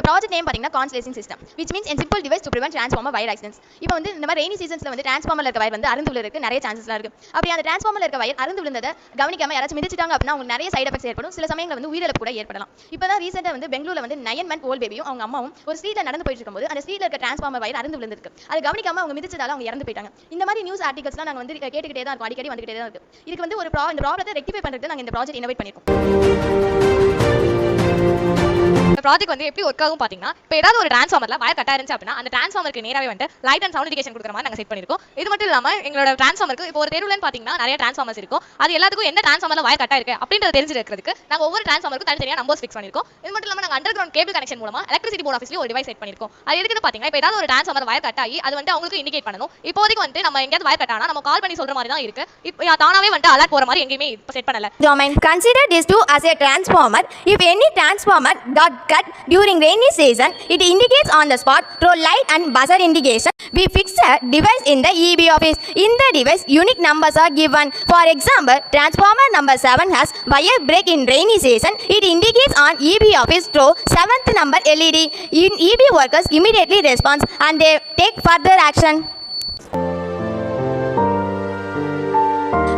Project name பார்த்தீங்கன்னா கான்ஸ்லேஷன் system which means a simple device to prevent transformer wire accidents. இப்போ வந்து இந்த மாதிரி ரெய்னி சீசன்ஸ்ல வந்து டிரான்ஸ்ஃபார்மர்ல இருக்க வயர் வந்து அறுந்து விழுறதுக்கு நிறைய சான்சஸ்லாம் இருக்கு. அப்படி அந்த டிரான்ஸ்ஃபார்மர்ல இருக்க வயர் அறுந்து விழுந்ததை கவனிக்காம யாராச்சும் மிதிச்சிட்டாங்க அப்படின்னா உங்களுக்கு நிறைய சைடு எஃபெக்ட்ஸ் ஏற்படும். சில சமயங்கள் வந்து உயிரிழப்பு கூட ஏற்படலாம். இப்போதான் ரீசெண்டா வந்து பெங்களூர்ல வந்து 9 month old பேபியும் அவங்க அம்மாவும் ஒரு ஸ்ட்ரீட்ல நடந்து போயிட்டு இருக்கும்போது அந்த ஸ்ட்ரீட்ல இருக்க டிரான்ஸ்ஃபார்மர் வயர் அறுந்து விழுந்திருக்கு. அது கவனிக்காம அவங்க மிதிச்சதால அவங்க இறந்து போயிட்டாங்க. இந்த மாதிரி நியூஸ் ஆர்டிகல்ஸ்லாம் நாங்க வந்து கேட்டுக்கிட்டே தான் இருக்கோம், அடிக்கடி வந்துகிட்டே தான் இருக்கு. இதுக்கு வந்து ஒரு இந்த ப்ராப்ளத்தை ரெக்டிஃபை பண்றதுக்கு நாங்க இந்த ப்ராஜெக்ட் இனோவேட் பண்ணிருக்கோம். ப்ராஜெக்ட் வந்து எப்படி ஒர்க் ஆகும் பாத்தீங்கன்னா, இப்போ ஏதாவது ஒரு டிரான்ஸ்ஃபார்மர்ல வயர் கட் ஆயிருச்சு அப்படின்னா அந்த டிரான்ஸ்ஃபார்மருக்கு நேராவே வந்து லைட் அண்ட் சவுண்ட் இண்டிகேஷன் கொடுக்குற மாதிரி நாங்க செட் பண்ணிருக்கோம். இது மட்டும் இல்லாம எங்களோட டிரான்ஸ்ஃபார்மருக்கு இப்போ ஒரு தெருவுலன்னு பாத்தீங்கன்னா நிறைய டிரான்ஸ்ஃபார்மர்ஸ் இருக்கும். அது எல்லாத்துக்கும் என்ன டிரான்ஸ்ஃபார்மர்ல வயர் கட் ஆயிருக்கு அப்படின்றத தெரிஞ்சிருக்கிறதுக்கு நாங்க ஒவ்வொரு டிரான்ஸ்ஃபார்மருக்கும் தனித்தனியா நம்பர்ஸ் ஃபிக்ஸ் பண்ணிருக்கோம். இது மட்டும் இல்லாம நாங்க அண்டர் கிரவுண்ட் கேபிள் கனெக்ஷன் மூலமா எலக்ட்ரிசிட்டி போர்ட் ஆஃபீஸ்ல ஒரு டிவைஸ் செட் பண்ணிருக்கோம். அது எதுக்குன்னு பாத்தீங்கன்னா, இப்போ ஏதாவது ஒரு டிரான்ஸ்ஃபார்மர் வயர் கட் ஆகி அது வந்து அவங்களுக்கு இண்டிகேட் பண்ணணும். இப்போதைக்கு வந்து நம்ம எங்கயாவது வயர் கட் ஆனா நம்ம கால் பண்ணி சொல்ற மாதிரி தான் இருக்கு. இப்போ தானாவே வந்து அலர்ட் போற மாதிரி எங்கேயுமே செட் பண்ணல. Consider this too as a transformer. If any transformer got cut during rainy season, it indicates on the spot through light and buzzer indication. We fix a device in the EB office. In the device, unique numbers are given. For example, transformer number 7 has wire break in rainy season. It indicates on EB office through 7th number LED. EB workers immediately respond and they take further action.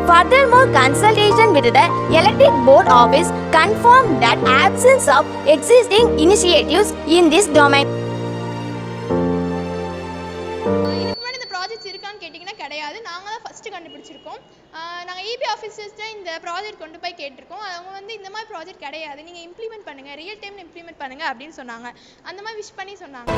Furthermore, consultation with the electric board office confirmed that absence of existing initiatives in this domain. இதுக்கு முன்னாடி இந்த projects இருக்கான்னு கேட்டிங்கன்னா கிடையாது. நாங்கள் தான் first கண்டுபிடிச்சிருக்கோம். நாங்கள் இபி ஆஃபீஸர்ஸ்ட்டு இந்த ப்ராஜெக்ட் கொண்டு போய் கேட்டிருக்கோம். அவங்க வந்து இந்த மாதிரி ப்ராஜெக்ட் கிடையாது, நீங்கள் இம்ப்ளிமெண்ட் பண்ணுங்கள், ரியல் டைமில் இம்ப்ளிமெண்ட் பண்ணுங்கள் அப்படின்னு சொன்னாங்க. அந்த மாதிரி விஷ் பண்ணி சொன்னாங்க.